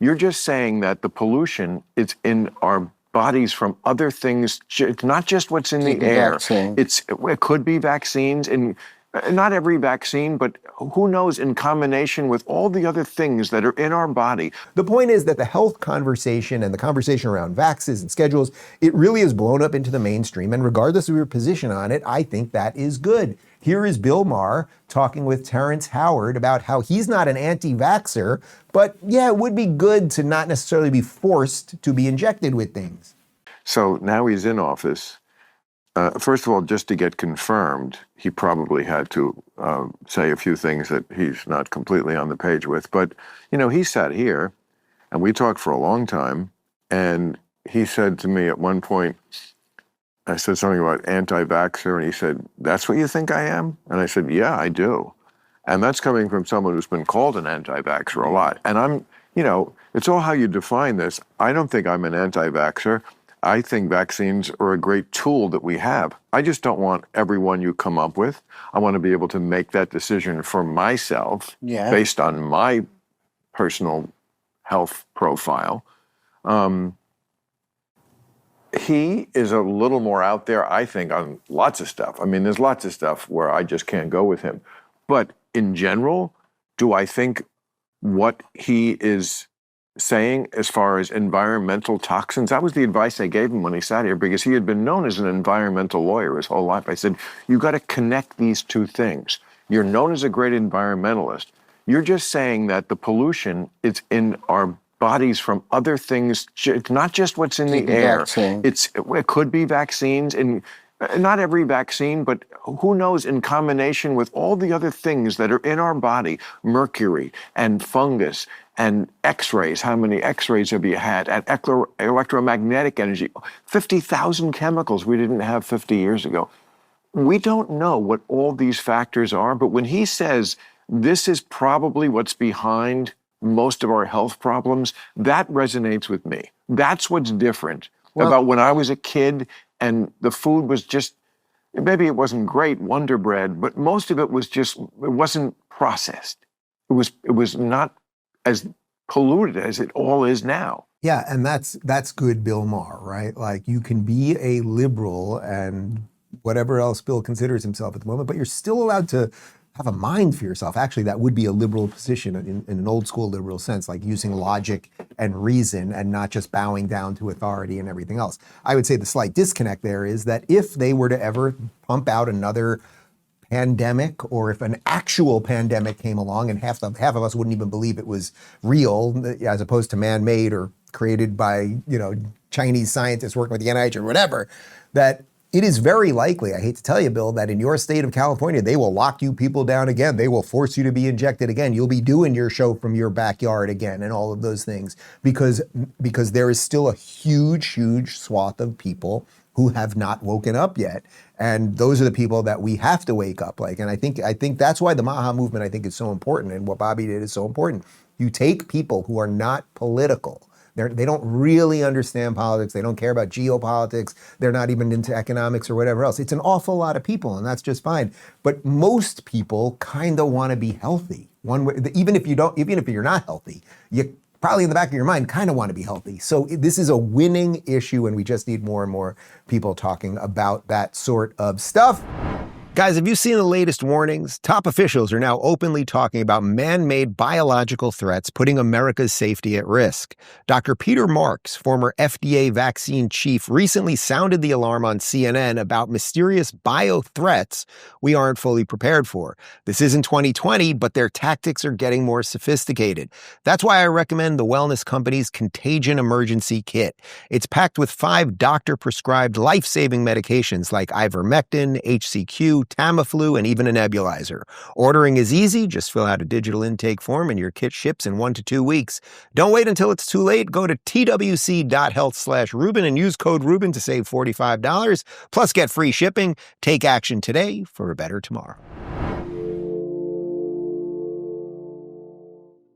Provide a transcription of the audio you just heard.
You're just saying that the pollution is in our bodies from other things. It's not just what's in the air. It could be vaccines, and not every vaccine, but who knows, in combination with all the other things that are in our body. The point is that the health conversation and the conversation around vaxes and schedules, it really has blown up into the mainstream. And regardless of your position on it, I think that is good. Here is Bill Maher talking with Terrence Howard about how he's not an anti-vaxxer, but yeah, it would be good to not necessarily be forced to be injected with things. So now he's in office. First of all, just to get confirmed, he probably had to say a few things that he's not completely on the page with. But, he sat here and we talked for a long time. And he said to me at one point, I said something about anti-vaxxer, and he said, "That's what you think I am?" And I said, "Yeah, I do." And that's coming from someone who's been called an anti-vaxxer a lot. And I'm, it's all how you define this. I don't think I'm an anti-vaxxer. I think vaccines are a great tool that we have. I just don't want everyone you come up with. I want to be able to make that decision for myself based on my personal health profile. He is a little more out there, I think, on lots of stuff. I mean, there's lots of stuff where I just can't go with him. But in general, do I think what he is saying as far as environmental toxins, that was the advice I gave him when he sat here, because he had been known as an environmental lawyer his whole life. I said, you got to connect these two things. You're known as a great environmentalist. You're just saying that the pollution is in our bodies from other things. It's not just what's in the air. It could be vaccines, and not every vaccine, but who knows, in combination with all the other things that are in our body, mercury and fungus and x-rays. How many x-rays have you had? And electromagnetic energy, 50,000 chemicals we didn't have 50 years ago. We don't know what all these factors are, but when he says this is probably what's behind most of our health problems, that resonates with me. That's what's different about when I was a kid and the food was just, maybe it wasn't great, Wonder Bread, but most of it was just, it wasn't processed. It was not as polluted as it all is now. Yeah, and that's good Bill Maher, right? Like, you can be a liberal and whatever else Bill considers himself at the moment, but you're still allowed to have a mind for yourself. Actually, that would be a liberal position in an old school liberal sense, like using logic and reason and not just bowing down to authority and everything else. I would say the slight disconnect there is that if they were to ever pump out another pandemic, or if an actual pandemic came along and half of us wouldn't even believe it was real, as opposed to man-made or created by, Chinese scientists working with the NIH or whatever, that it is very likely, I hate to tell you, Bill, that in your state of California, they will lock you people down again. They will force you to be injected again. You'll be doing your show from your backyard again and all of those things, because there is still a huge, huge swath of people who have not woken up yet. And those are the people that we have to wake up like. And I think that's why the Maha movement, I think, is so important, and what Bobby did is so important. You take people who are not political. They don't really understand politics. They don't care about geopolitics. They're not even into economics or whatever else. It's an awful lot of people, and that's just fine. But most people kind of want to be healthy. Even if you're not healthy, you probably in the back of your mind kind of want to be healthy. So this is a winning issue, and we just need more and more people talking about that sort of stuff. Guys, have you seen the latest warnings? Top officials are now openly talking about man-made biological threats putting America's safety at risk. Dr. Peter Marks, former FDA vaccine chief, recently sounded the alarm on CNN about mysterious bio-threats we aren't fully prepared for. This isn't 2020, but their tactics are getting more sophisticated. That's why I recommend the wellness company's Contagion Emergency Kit. It's packed with 5 doctor-prescribed life-saving medications like ivermectin, HCQ, Tamiflu, and even a nebulizer. Ordering is easy. Just fill out a digital intake form and your kit ships in 1 to 2 weeks. Don't wait until it's too late. Go to twc.health/Rubin and use code Rubin to save $45. Plus, get free shipping. Take action today for a better tomorrow.